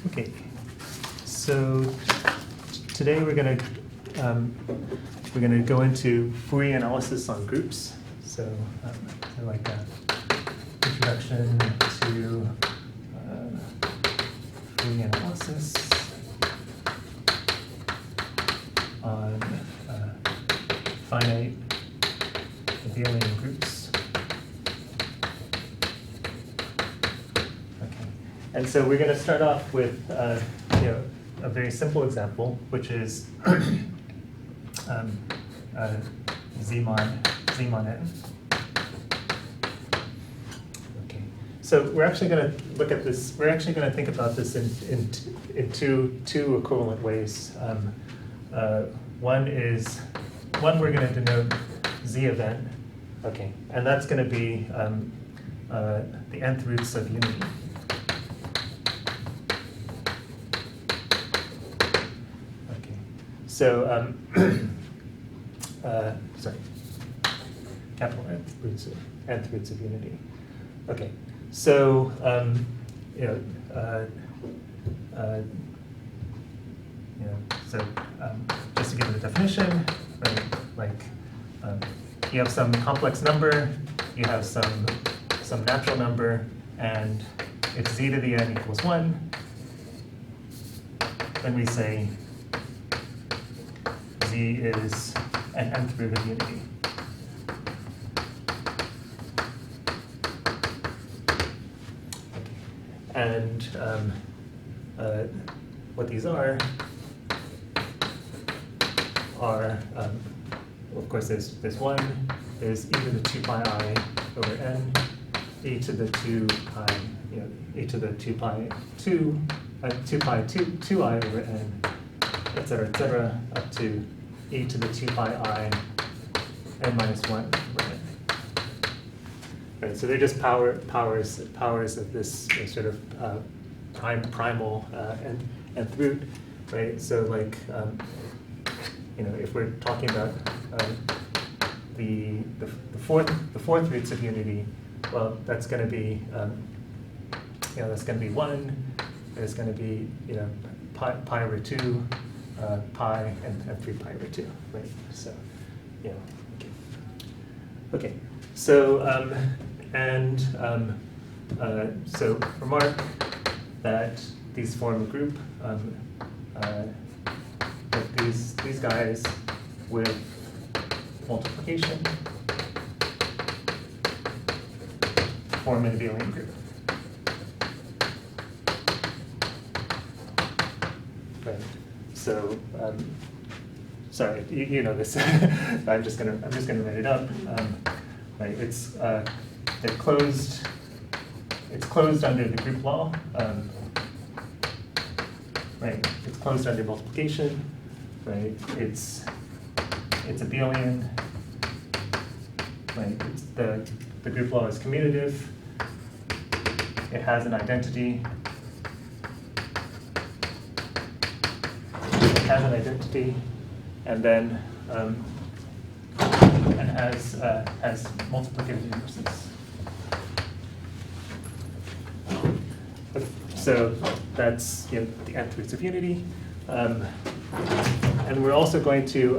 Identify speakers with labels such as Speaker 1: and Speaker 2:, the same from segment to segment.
Speaker 1: Okay, so today we're going to go into Fourier analysis on groups. So, like an introduction to Fourier analysis on finite abelian groups. Okay, and so we're going to start off with a very simple example, which is z mod n. Okay, so we're actually going to look at this. We're actually going to think about this in two equivalent ways. One we're going to denote z of n. Okay, and that's going to be the nth roots of unity. So, sorry, capital nth roots of unity. Okay, so just to give it a definition, right? Like you have some complex number, you have some natural number, and if z to the n equals 1, then we say z is an nth root of unity. Okay. And what these are, well, of course, there's 1, there's e to the 2 pi I over n, e to the 2 pi, e to the 2 pi 2 I over n, etc., up to e to the 2 pi I n minus 1 over n. Right, so they're just powers of this sort of primal nth root, right? So like if we're talking about the fourth roots of unity, well, that's going to be that's going to be 1. There's going to be pi over 2. Pi and 3 pi over 2, right? So, okay. So, so remark that these form a group. That these guys with multiplication form an abelian group. Right. So, sorry, you know this. I'm just gonna write it up. Right, they're closed. It's closed under the group law. Right, it's closed under multiplication. Right, it's abelian. Right, the group law is commutative. It has an identity. Has an identity, and then and has multiplicative inverses. So that's the nth roots of unity, and we're also going to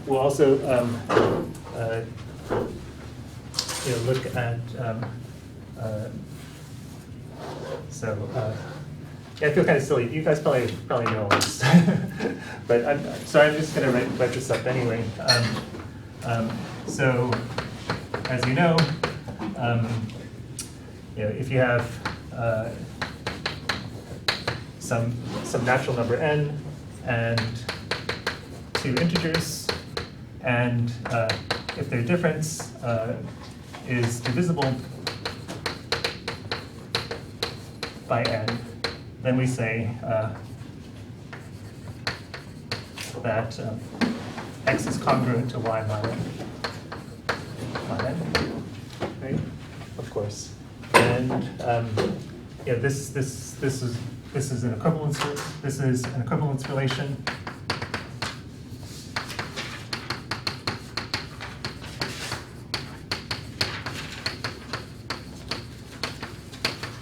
Speaker 1: we'll also look at yeah, I feel kind of silly. You guys probably know all this, but I'm just going to write this up anyway. So, as you know, if you have some natural number n and 2 integers, and if their difference is divisible by n, then we say that x is congruent to y mod n, right? Of course, and this is an equivalence. This is an equivalence relation.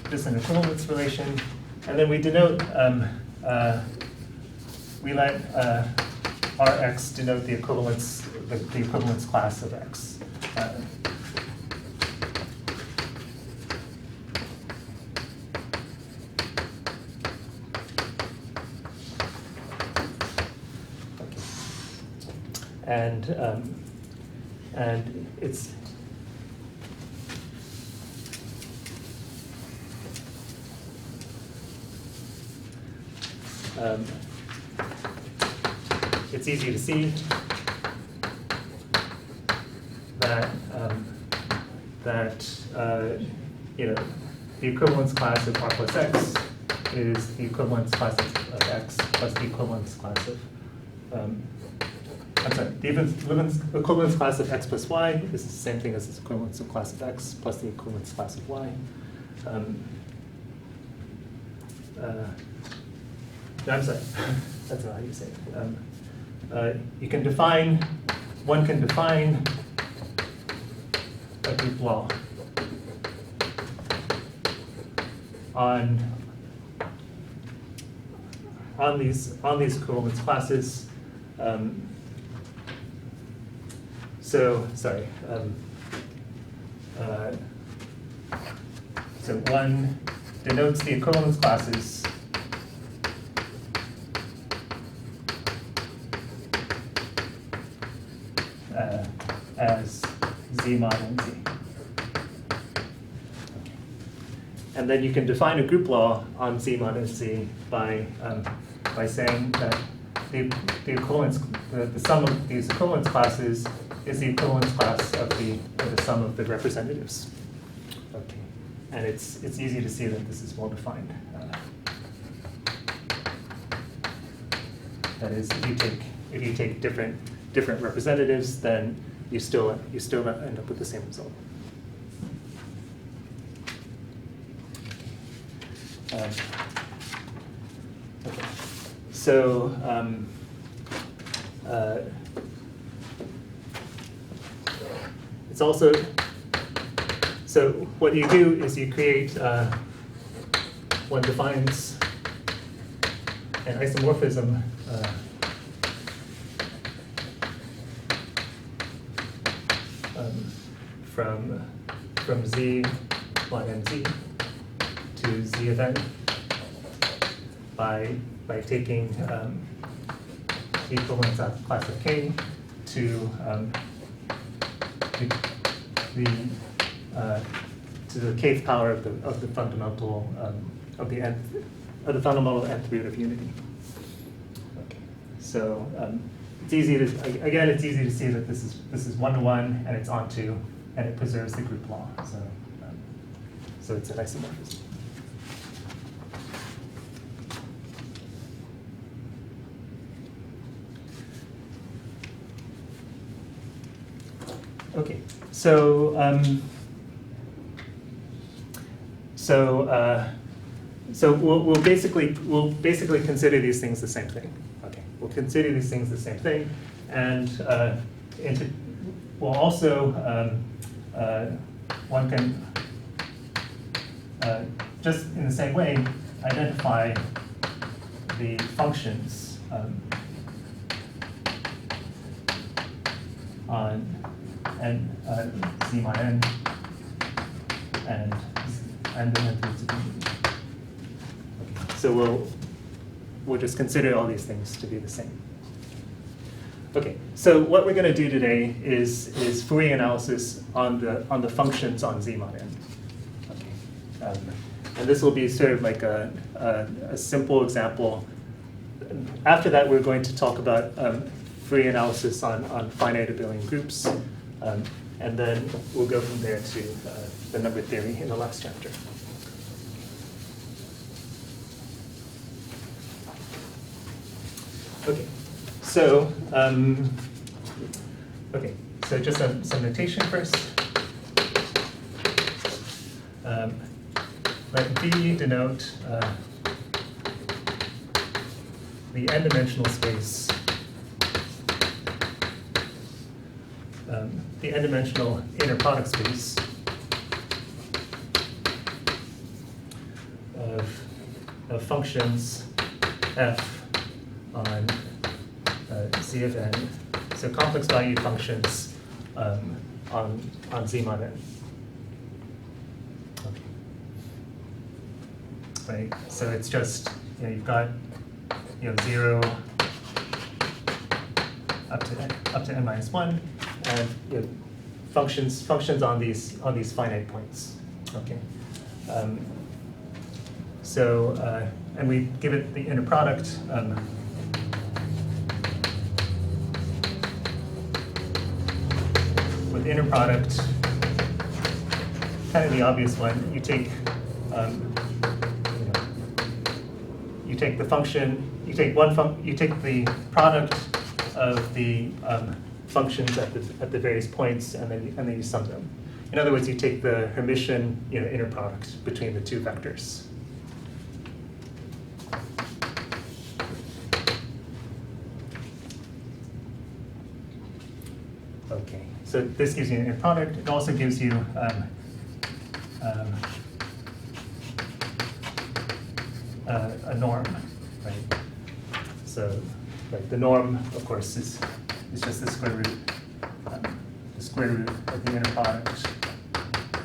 Speaker 1: this an equivalence relation, and then we denote, we let Rx denote the equivalence class of X. And it's easy to see that the equivalence class of R plus X is the equivalence class of X plus the equivalence class of the equivalence class of X plus Y is the same thing as the equivalence of class of X plus the equivalence class of Y. No, I'm sorry, that's not how you say it. One can define a group law on these equivalence classes. So one denotes the equivalence classes as Z mod and Z. And then you can define a group law on Z mod and Z by saying that the sum of these equivalence classes is the equivalence class of the sum of the representatives. Okay, and it's easy to see that this is well defined. That is, if you take different representatives, then you still end up with the same result. Okay, so it's also, so what you do is you create, one defines an isomorphism from Z mod NZ to Z of n by taking the equivalence class of K to the kth power of the fundamental of the fundamental nth root of unity. Okay, so it's easy to it's easy to see that this is 1-to-1 and it's onto and it preserves the group law. So it's an isomorphism. Okay, so we'll basically consider these things the same thing. Okay, we'll consider these things the same thing, and we'll also one can just in the same way identify the functions on Z mod n and the nth roots of unity. Okay. So we'll just consider all these things to be the same. Okay, so what we're going to do today is Fourier analysis on the functions on Z mod n. Okay. And this will be sort of like a simple example. After that, we're going to talk about Fourier analysis on finite abelian groups, and then we'll go from there to the number theory in the last chapter. Okay, so just some notation first. Let B denote the n-dimensional space, the n-dimensional inner product space of functions f on z of n, so complex valued functions on z mod n. Okay. Right. So it's just, you've got 0 up to n minus 1, and functions on these finite points. Okay. And we give it the inner product. With inner product, kind of the obvious one, you take the function, you take the product of the functions at the various points, and then you sum them. In other words, you take the Hermitian inner product between the two vectors. Okay, so this gives you an inner product. It also gives you a norm, right? So, the norm, of course, is just the square root of the inner product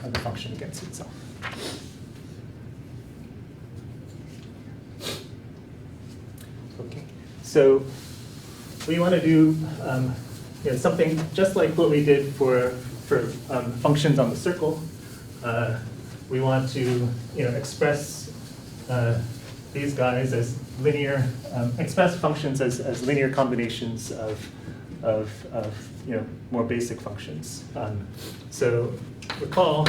Speaker 1: of the function against itself. Okay, so we want to do something just like what we did for functions on the circle. We want to express these guys as linear, express functions as linear combinations of more basic functions. So recall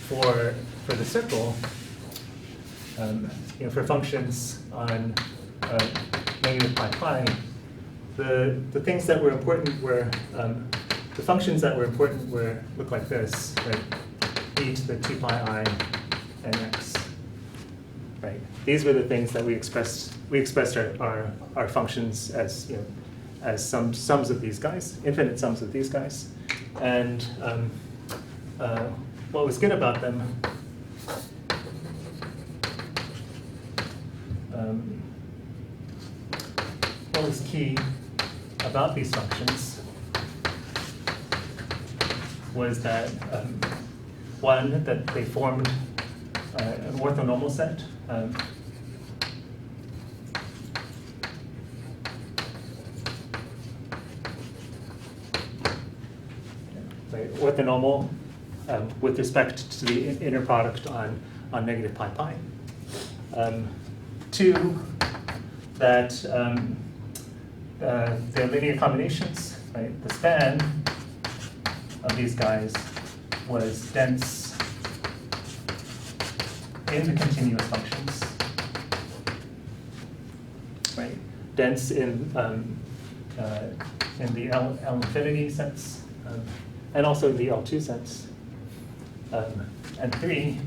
Speaker 1: for the circle, for functions on negative pi, the things that were important were the functions that were important look like this, right? E to the 2 pi I and x. Right. These were the things that we expressed. We expressed our functions as as sums of these guys, infinite sums of these guys, and what was good about them. What was key about these functions was that one, that they formed an orthonormal set. Orthonormal with respect to the inner product on negative pi. Two, that they're linear combinations, right? The span of these guys was dense in the continuous functions, right? Dense in the L infinity sense, and also in the L2 sense. And three,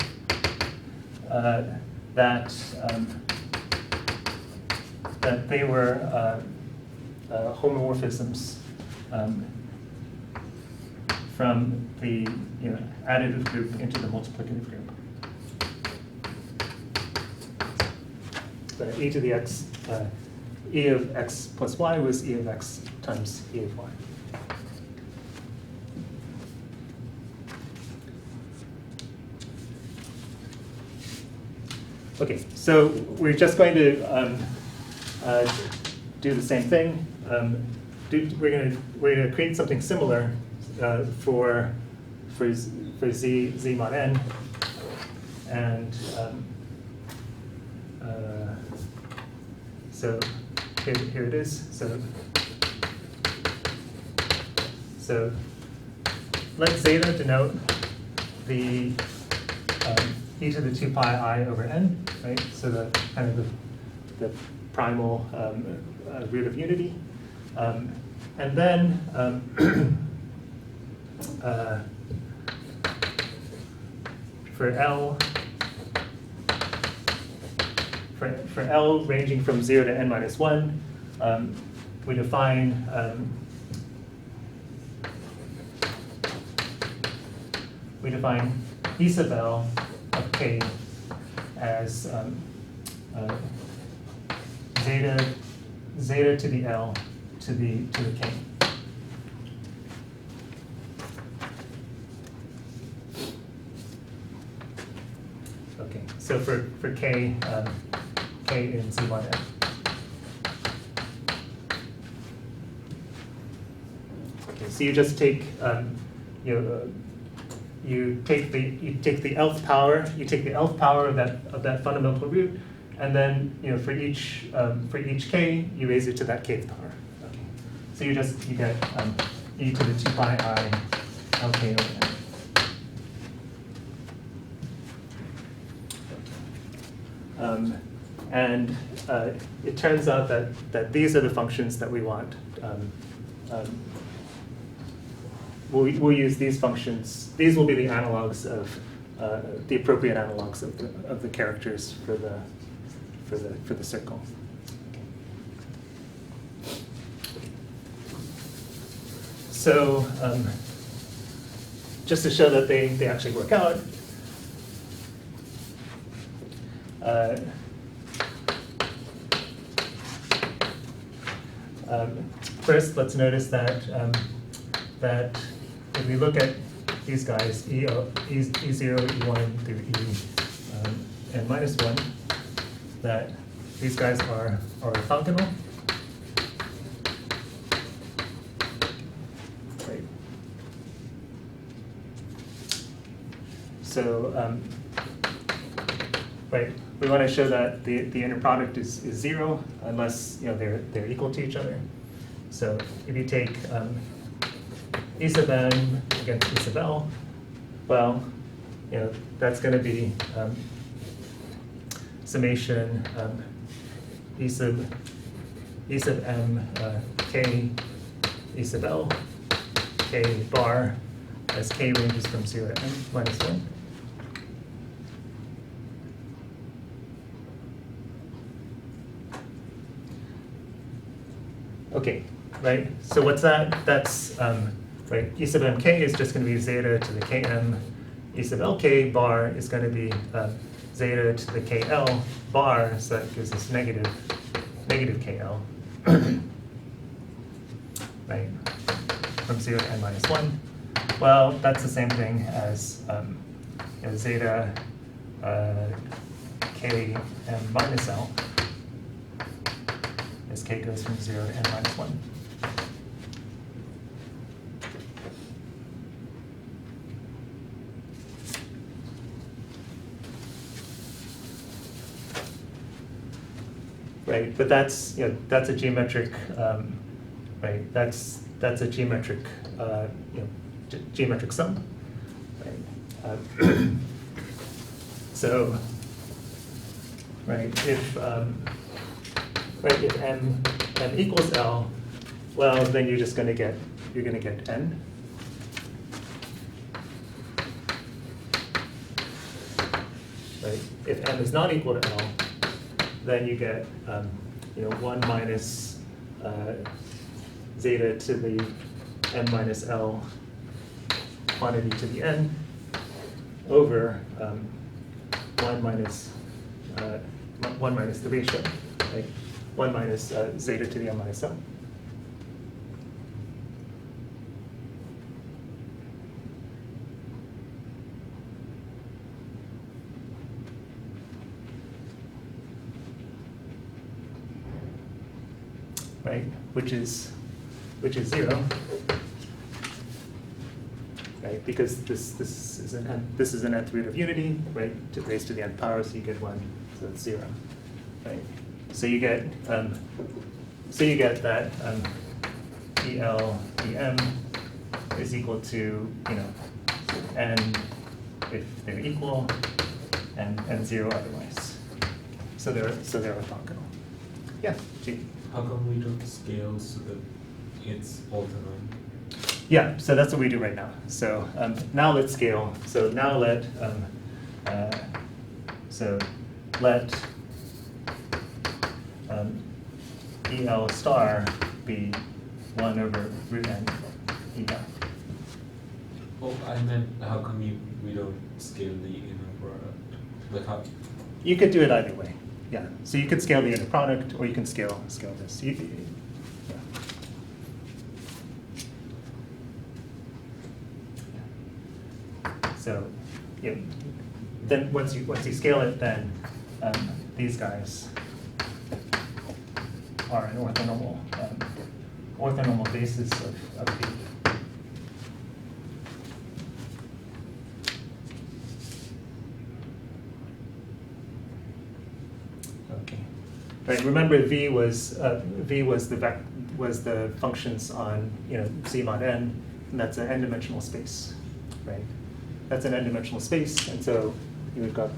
Speaker 1: that they were homomorphisms from the additive group into the multiplicative group. So e to the x, e of x plus y was e of x times e of y. Okay, so we're just going to do the same thing. We're going to create something similar for z mod n, and so here it is. So let zeta denote the e to the 2 pi I over n, right? So the kind of the primal root of unity, and then for L ranging from 0 to n minus 1, we define E sub L of k as zeta to the L to the K. Okay, so for K, K in Z1F. Okay, so you just take you take the Lth power, of that fundamental root, and then for each K you raise it to that Kth power. Okay, so you get e to the 2 pi I Lk over n. And it turns out that these are the functions that we want. We'll use these functions. These will be the analogs of the appropriate analogs of the characters for the circle. So just to show that they actually work out. First, let's notice that if we look at these guys, E0, E1 through n minus 1, that these guys are orthogonal. Right. So, right, we want to show that the inner product is 0 unless they're equal to each other. So if you take E sub n against E sub L, well, that's going to be summation E sub m k E sub L k bar as k ranges from 0 to n minus 1. Okay, right, so what's that? That's, right, E sub mk is just going to be zeta to the km. E sub lk bar is going to be zeta to the kl bar, so that gives us negative kl, right, from 0 to n minus 1. Well, that's the same thing as zeta km minus l, as k goes from 0 to n minus 1. Right, but that's that's a geometric right. That's a geometric geometric sum. Right. So right, if m equals L, well then you're gonna get n. Right. If m is not equal to L, then you get 1 minus zeta to the n minus L quantity to the n over 1 minus the ratio, right? 1 minus zeta to the n minus L. Right, which is 0, right? Because this is an nth root of unity, right? To raise to the nth power, so you get 1, so it's 0, right? So you get that EL EM is equal to n if they're equal, and 0 otherwise. So they're orthogonal. Yeah, G.
Speaker 2: How come we don't scale so that it's orthonormal?
Speaker 1: Yeah, so that's what we do right now. So now let's scale. So now let EL star be 1 over root n EL.
Speaker 2: Oh, I meant how come we don't scale the inner product? Like how?
Speaker 1: you could do it either way. Yeah. So you could scale the inner product, or you can scale this. Yeah. So, then once you scale it, then these guys are an orthonormal basis of V. Okay. Right. Remember, V was the functions on C mod n, and that's an n-dimensional space, right? That's an n-dimensional space, and so we've got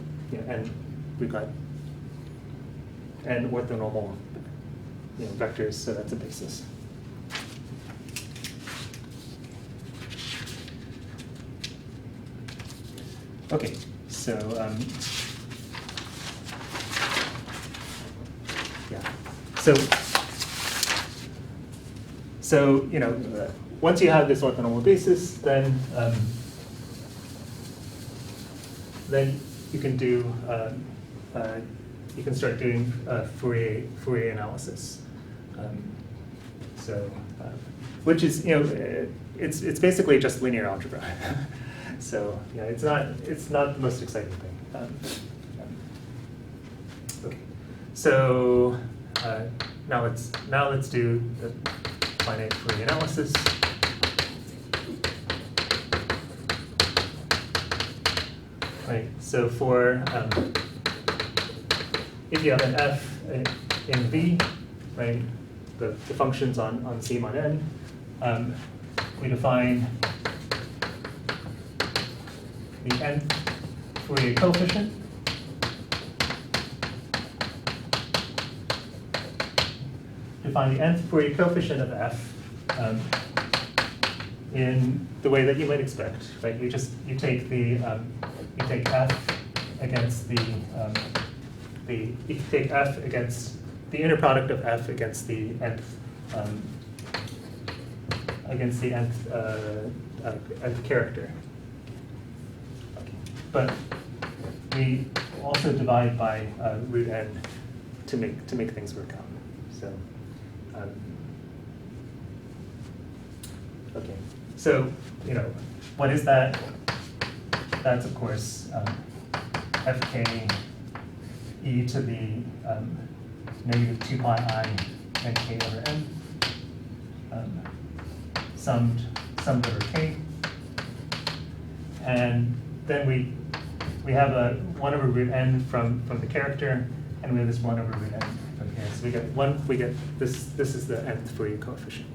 Speaker 1: we've got n orthonormal vectors, so that's a basis. Okay, so once you have this orthonormal basis, then you can do you can start doing Fourier analysis. Which is it's basically just linear algebra. So it's not the most exciting thing. Okay, so now let's do the finite Fourier analysis. Right. So for if you have an f in V, right, the functions on C mod n, we define the nth Fourier coefficient. Define the nth Fourier coefficient of f in the way that you might expect, right? You take the you take f against you take f against the inner product of f against the nth character. Okay. But we also divide by root n to make things work out. So okay. So what is that? That's of course fk e to the negative 2 pi I n k over n summed over k, and then we have a 1 over root n from the character, and we have this 1 over root n from here. So we get this. This is the nth Fourier coefficient.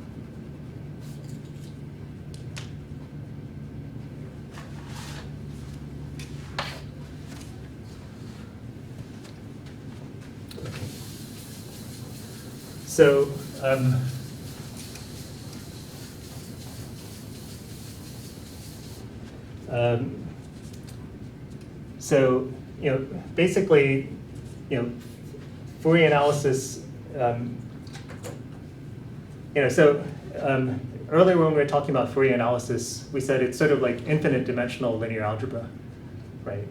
Speaker 1: So basically, Fourier analysis. Earlier when we were talking about Fourier analysis, we said it's sort of like infinite dimensional linear algebra, right?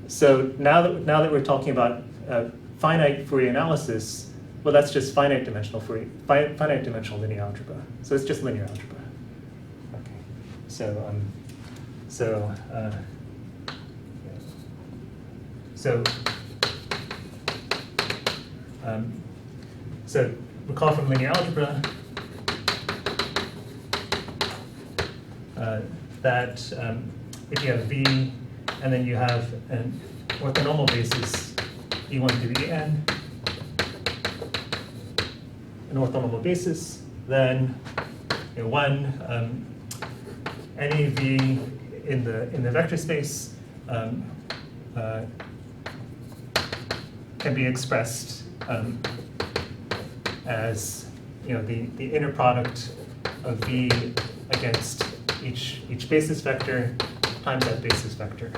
Speaker 1: So now that we're talking about finite Fourier analysis, well, that's just finite dimensional linear algebra. So it's just linear algebra. Okay. So recall from linear algebra that if you have V and then you have an orthonormal basis E1 to the n, an orthonormal basis, then any V in the vector space can be expressed as the inner product of V against each basis vector times that basis vector.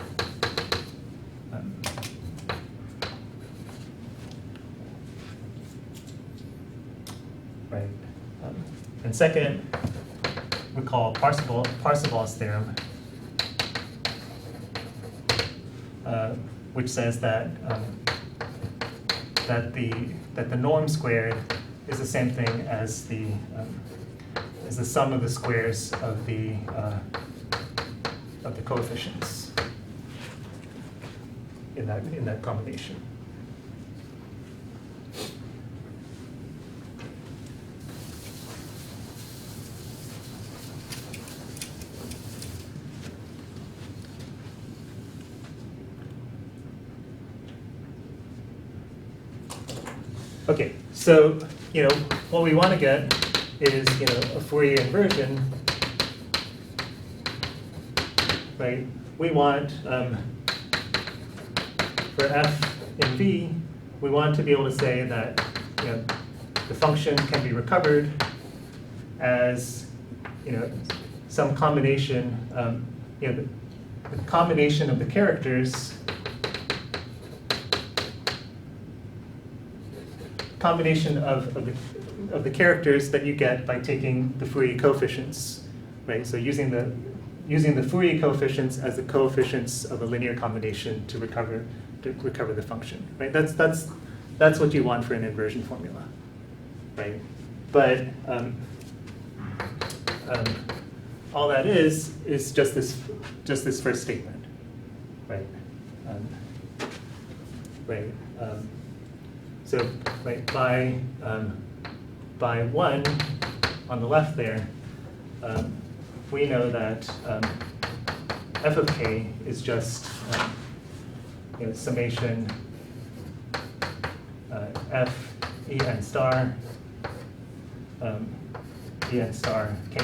Speaker 1: Right. And second, we call Parseval's theorem. which says that that the norm squared is the same thing as the sum of the squares of the coefficients in that combination. Okay, so what we want to get is a Fourier inversion, right? We want for f in V, we want to be able to say that the function can be recovered as some combination, the combination of the characters. Combination of the characters that you get by taking the Fourier coefficients, right? So using the Fourier coefficients as the coefficients of a linear combination to recover the function, right? That's what you want for an inversion formula, right? But all that is just this first statement, right? Right. So right, by 1 on the left there, we know that f of k is just summation f en star en star k.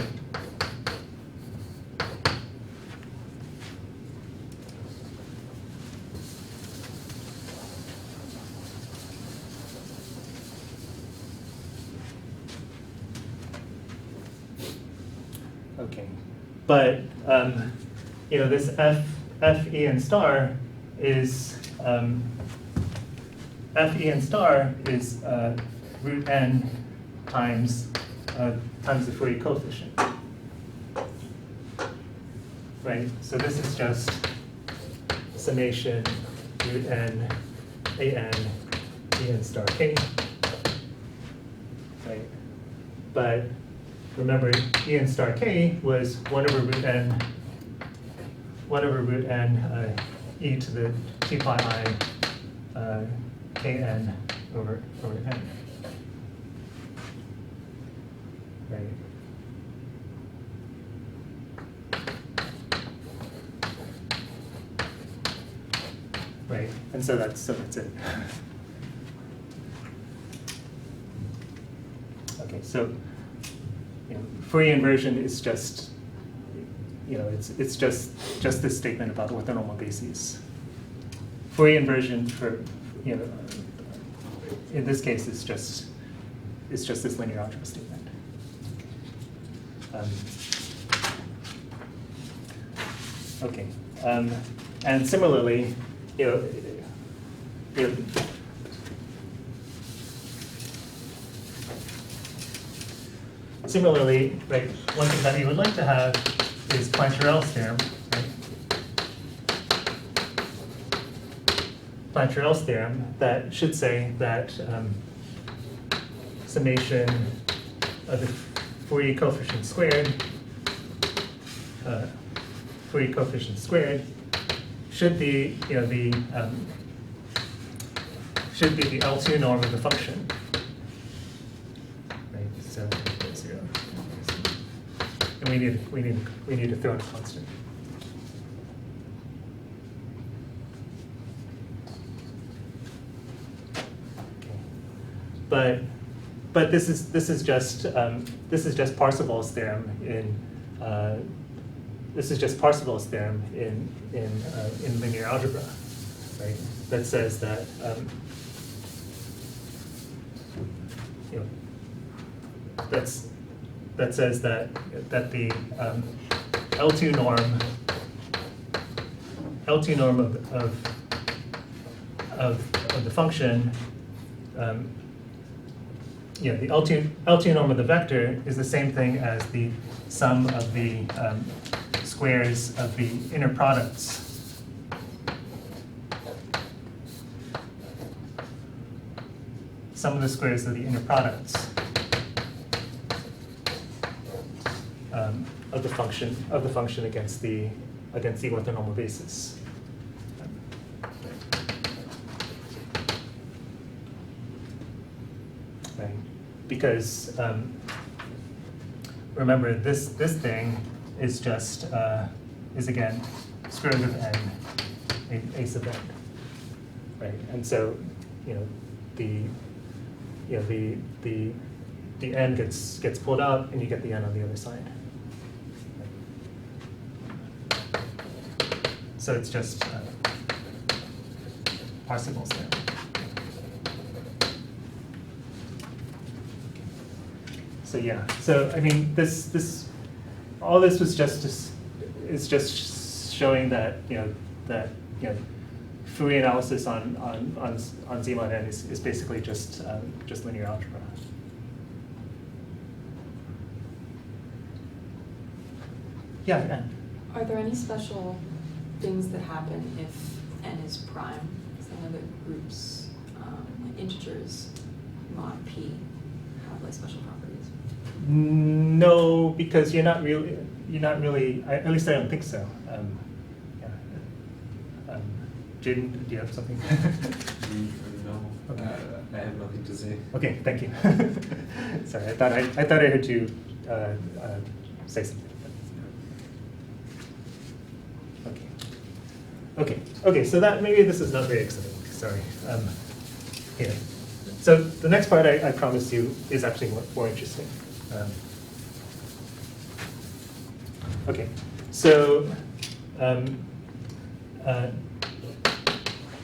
Speaker 1: Okay, but this f en star is root n times the Fourier coefficient, right? So this is just summation root n en star k, right? But remember, en star k was 1 over root n e to the 2 pi I kn over n. Right. Right, and so that's it. Okay, so Fourier inversion is just, it's just this statement about orthonormal bases. Fourier inversion for, in this case, is just this linear algebra statement. Okay, and similarly, Similarly, right, one thing that you would like to have is Plancherel's theorem. Right? Plancherel's theorem that should say that summation of the Fourier coefficient squared, should be should be the L2 norm of the function. Right. So. And we need to throw in a constant. Okay. But this is just Parseval's theorem in linear algebra, right? That says that that says that the L2 norm of the function, the L2 norm of the vector is the same thing as the sum of the squares of the inner products sum of the squares of the inner products of the function against the orthonormal basis. Right? Because remember, this thing is just is again square root of n a sub n, right? And so the n gets pulled out, and you get the n on the other side. So it's just Parseval's there. So yeah, so I mean, all this was just showing that Fourier analysis on Z mod n is basically just linear algebra. Yeah, Anne.
Speaker 3: Are there any special things that happen if n is prime? Because I know that groups, like integers, mod p, have like special properties.
Speaker 1: No, because you're not really. At least I don't think so. Yeah. Jaden, do you have something?
Speaker 2: No,
Speaker 1: Okay.
Speaker 2: I have nothing to say.
Speaker 1: Okay, thank you. Sorry, I thought I heard you say something. Okay. So that maybe this is not very exciting. Sorry. Here. So the next part I promised you is actually more interesting. Okay. So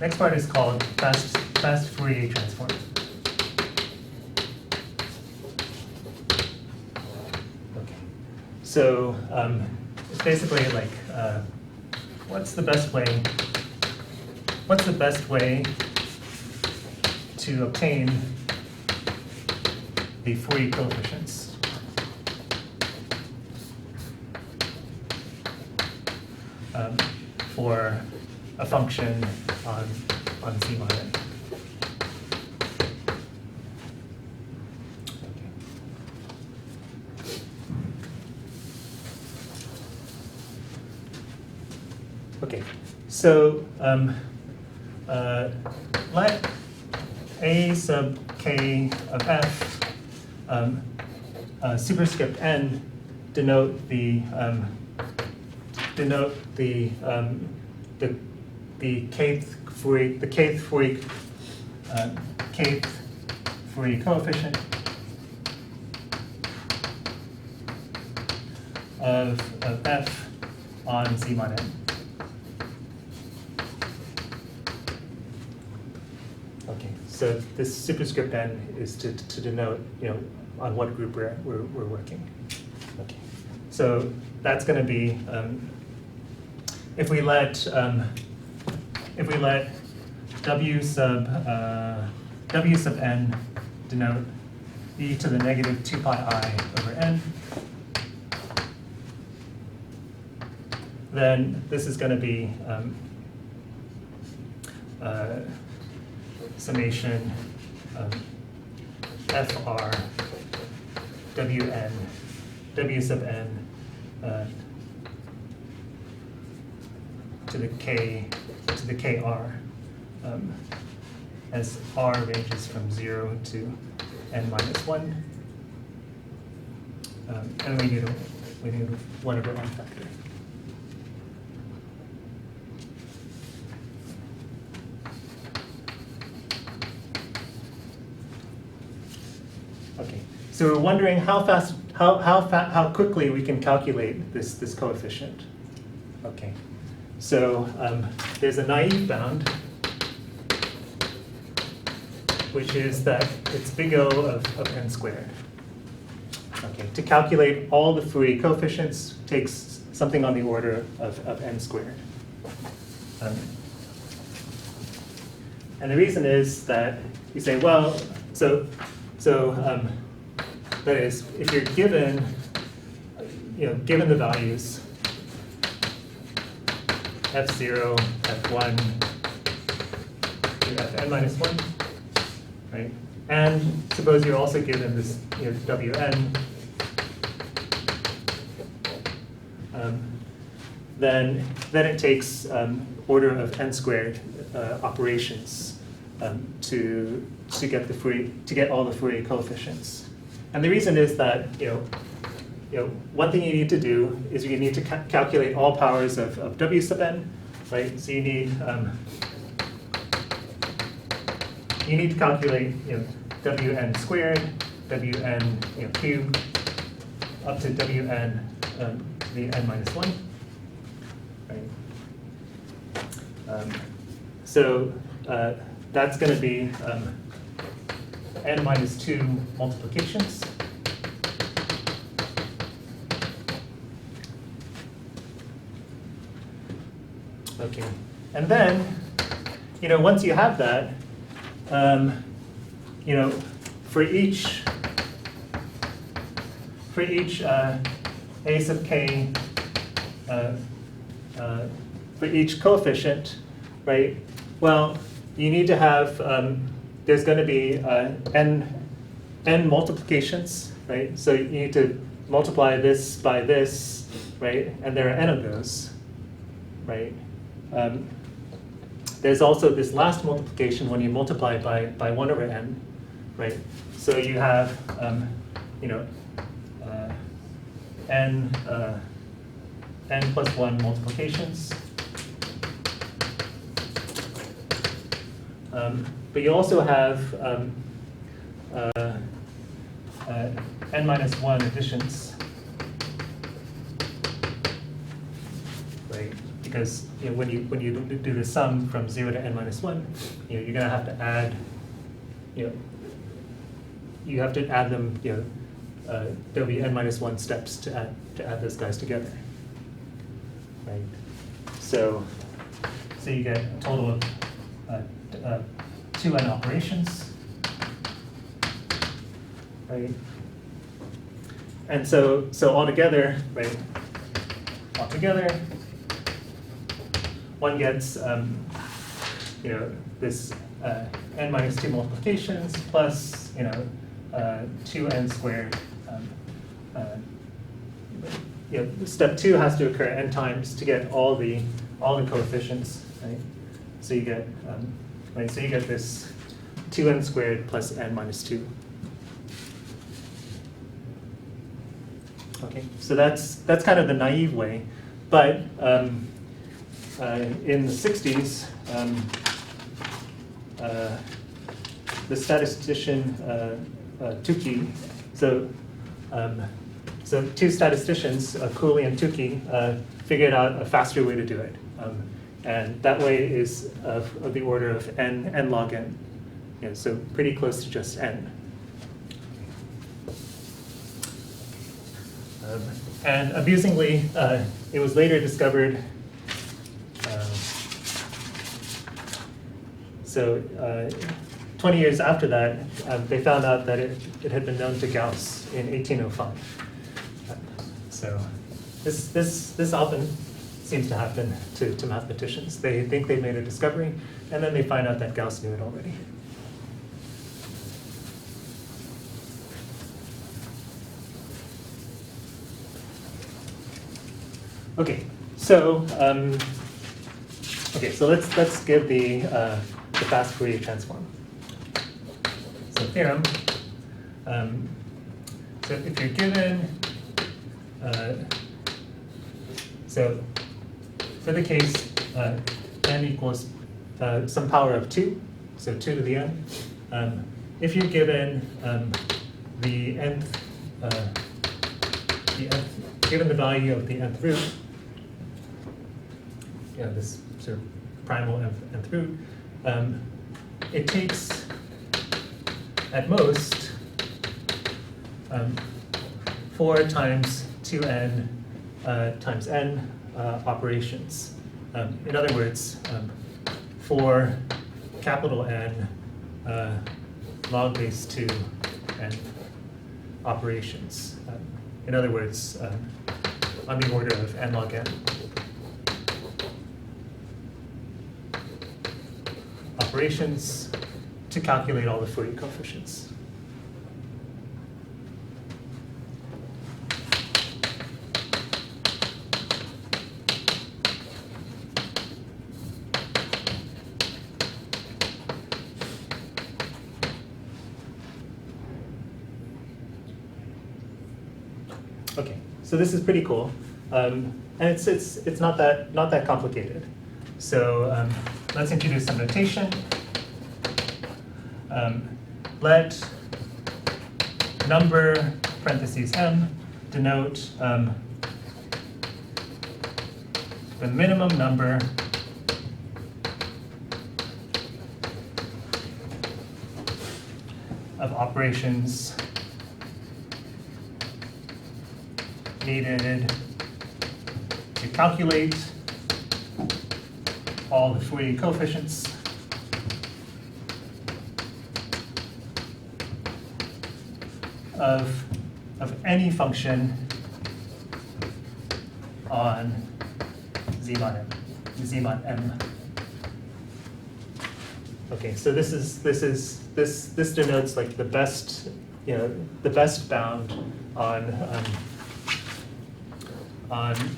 Speaker 1: next part is called fast Fourier Transform. Okay. So it's basically like what's the best way to obtain the Fourier coefficients for a function on Z mod n. Okay, so let a sub k of f superscript n denote the kth Fourier coefficient of f on Z mod n. Okay, so this superscript n is to denote on what group we're working. Okay, so that's going to be if we let w sub n denote e to the negative 2 pi I over n, then this is going to be summation fr wn w sub n to the kr as r ranges from 0 to n minus 1, and we need one over n factor. Okay, so we're wondering how quickly we can calculate this coefficient. Okay, so there's a naive bound, which is that it's big O of n squared. Okay, to calculate all the Fourier coefficients takes something on the order of n squared. And the reason is that you say, well, so that is, if you're given the values f0, f1 to fn minus 1, right? And suppose you're also given this, Wn, then it takes order of n squared operations to get all the Fourier coefficients. And the reason is that one thing you need to do is you need to calculate all powers of w sub n, right? So you need to calculate wn squared, wn cubed, up to wn to the n minus 1. Right? So that's going to be n minus 2 multiplications. Okay, and then, once you have that, for each a sub k, for each coefficient, right? Well, you need to have, there's going to be n multiplications, right? So you need to multiply this by this, right? And there are n of those, right? There's also this last multiplication when you multiply by 1 over n, right? So you have, n plus 1 multiplications. But you also have n minus 1 additions, right? Because when you do the sum from 0 to n minus 1, you're going to have to add, you have to add them, there'll be n minus 1 steps to add those guys together, right? So you get a total of 2n operations, right? And so altogether, right? Altogether, one gets, this n minus 2 multiplications plus, 2n squared. Step 2 has to occur n times to get all the coefficients, right? So you get, so you get this 2n squared plus n minus 2. Okay, so that's kind of the naive way, but in the 60s, the statistician Tukey, so two statisticians, Cooley and Tukey, figured out a faster way to do it, and that way is of the order of n log n, so pretty close to just n. And amusingly, it was later discovered. So 20 years after that, they found out that it had been known to Gauss in 1805. So this often seems to happen to mathematicians. They think they made a discovery, and then they find out that Gauss knew it already. Okay, so let's give the fast Fourier transform. So theorem. So if you're given, so for the case n equals some power of 2, so 2 to the n. If you're given given the value of the nth root, this sort of primal nth root, it takes at most 4 times 2n times n operations. In other words, for capital N log base 2 n operations. In other words, on the order of n log n. Operations to calculate all the Fourier coefficients. Okay, so this is pretty cool, and it's not that complicated. So let's introduce some notation. Let number parentheses m denote the minimum number of operations needed to calculate all the Fourier coefficients of any function on Z mod M. Okay, so this denotes like the best, the best bound on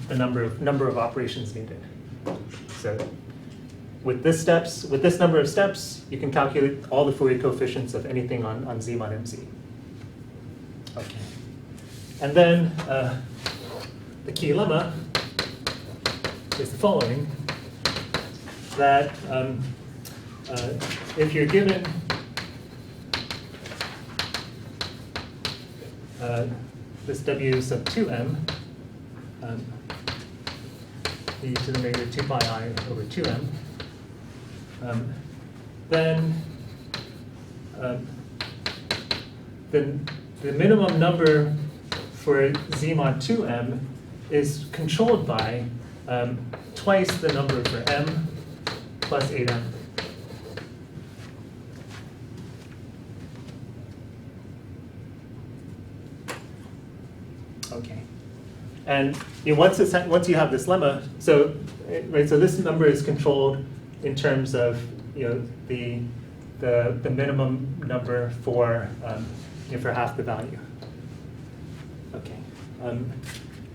Speaker 1: the number of operations needed. So with this number of steps, you can calculate all the Fourier coefficients of anything on Z mod MZ. Okay. And then the key lemma is the following, that if you're given this W sub 2m, e to the negative 2 pi I over 2m, then the minimum number for Z mod 2m is controlled by twice the number for m plus 8m. Okay, and once you have this lemma, so this number is controlled in terms of the minimum number for half the value. Okay,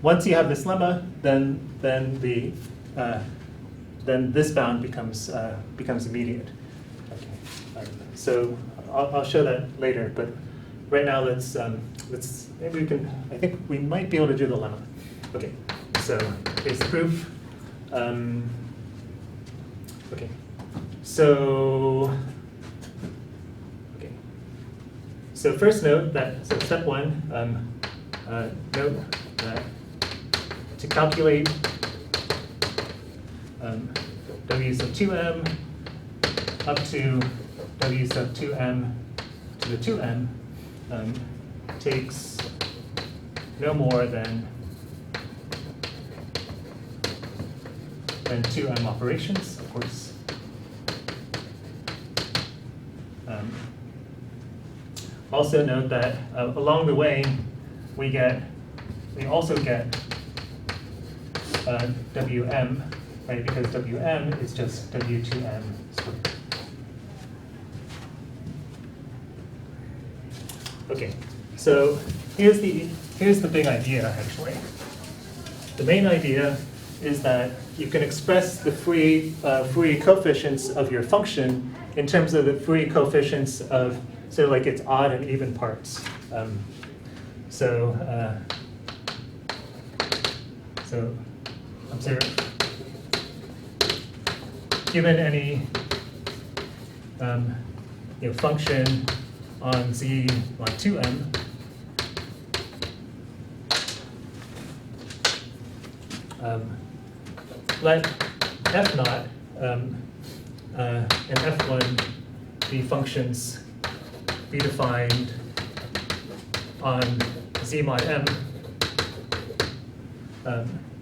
Speaker 1: once you have this lemma, then this bound becomes immediate. Okay, so I'll show that later, but right now let's maybe we can. I think we might be able to do the lemma. Okay, so here's the proof. Okay, so first note that step one. Note that to calculate W sub 2m up to W sub 2m to the 2m takes no more than 2m operations, of course. Also note that along the way we also get Wm, right? Because Wm is just W2m squared. Okay, so here's the big idea actually. The main idea is that you can express the Fourier coefficients of your function in terms of the Fourier coefficients of like its odd and even parts. So observe, given any function on Z mod 2m, let f naught and f1 be functions be defined on Z mod m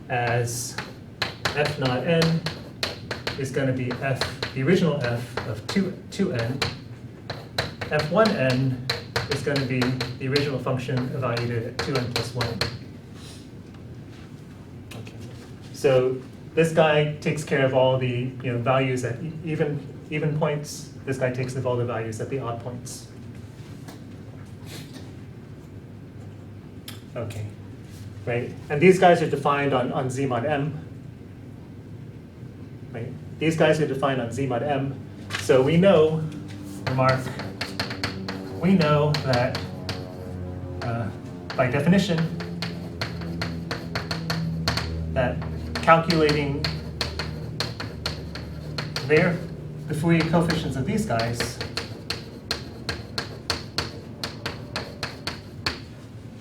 Speaker 1: as f naught n is going to be the original f of 2n. f1n is going to be the original function evaluated at 2n plus 1. Okay. So this guy takes care of all the values at even points. This guy takes care of all the values at the odd points. Okay, right? And these guys are defined on Z mod M. Right? These guys are defined on Z mod M. So we know, remark, we know that by definition, that calculating the Fourier coefficients of these guys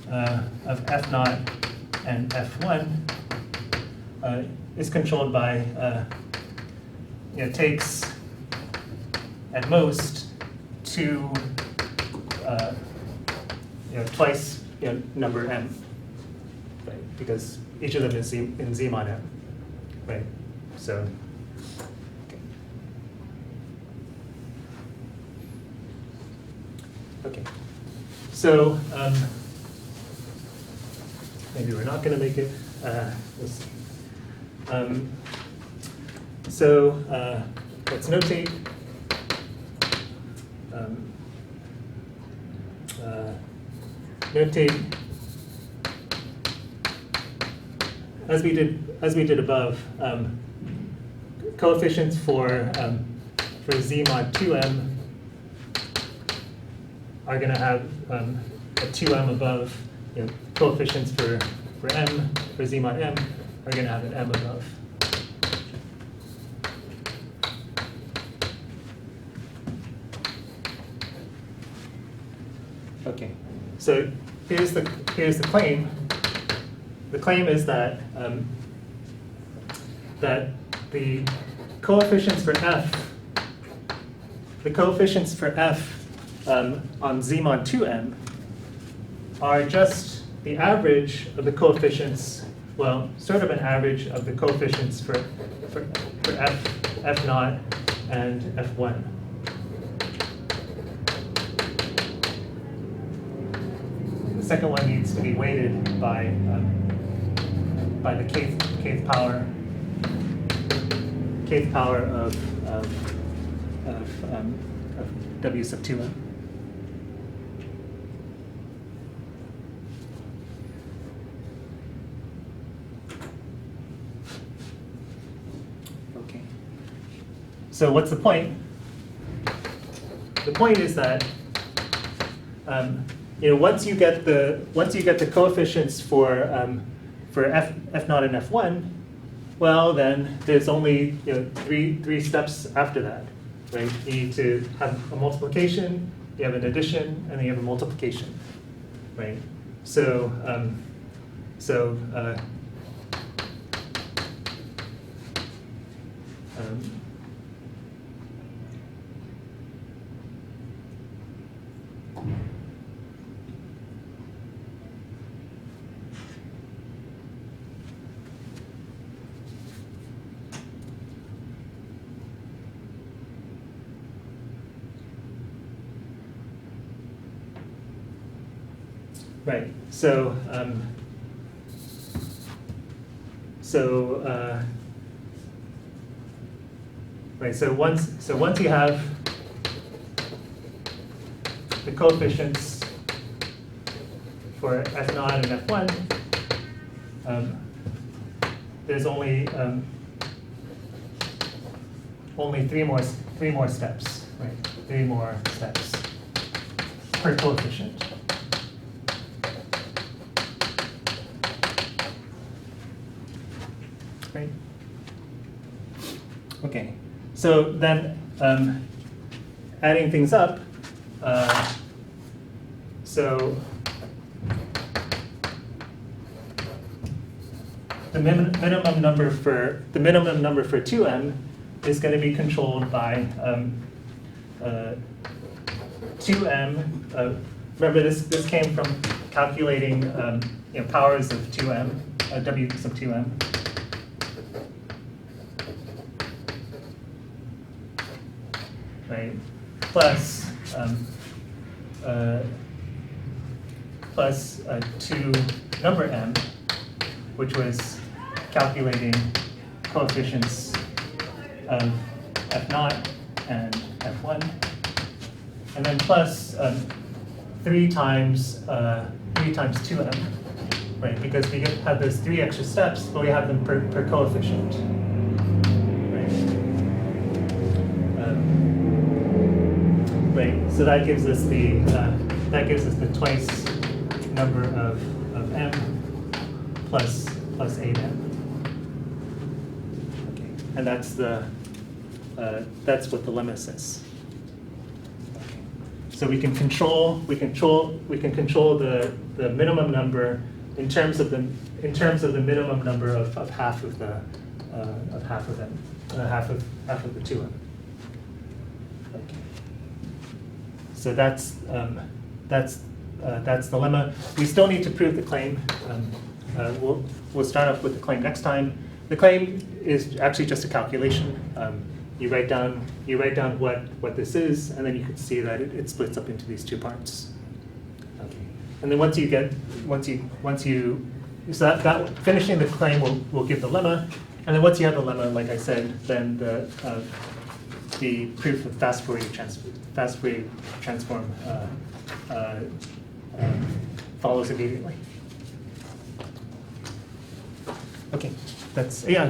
Speaker 1: of f naught and f1 is controlled by takes at most two twice number m, right? Because each of them is in Z mod m, right? So. Okay, so maybe we're not going to make it. So let's notate. Notate as we did above. Coefficients for Z mod 2m are going to have a 2m above. Coefficients for m, for Z mod m, are going to have an m above. Okay, so here's the claim. The claim is that that the coefficients for f, on Z mod 2m are just the average of the coefficients, well, sort of an average of the coefficients for f naught and f1. The second one needs to be weighted by the kth power of w sub 2m. Okay. So what's the point? The point is that once you get the coefficients for f naught and f1, well then there's only three steps after that, right? You need to have a multiplication, you have an addition, and then you have a multiplication, right? So right. So once you have the coefficients for f naught and f1, there's only three more steps, right? 3 more steps per coefficient. Right? Okay, so then adding things up, so the minimum number for 2m is going to be controlled by 2m. Remember this came from calculating powers of 2m, w sub 2m. Right, plus 2 number m, which was calculating coefficients of f naught and f1, and then plus 3 times 2m, right? Because we have those 3 extra steps, but we have them per coefficient, right? Right. So that gives us the twice number of m plus 8m. Okay. And that's what the lemma says. Okay. So we can control the minimum number in terms of the minimum number of half of the half of the 2m. Okay. So that's the lemma. We still need to prove the claim. We'll start off with the claim next time. The claim is actually just a calculation. You write down what this is, and then you can see that it splits up into these 2 parts. Okay. And then finishing the claim will give the lemma, and then once you have the lemma, like I said, then the proof of fast Fourier transform follows immediately. Okay, yeah.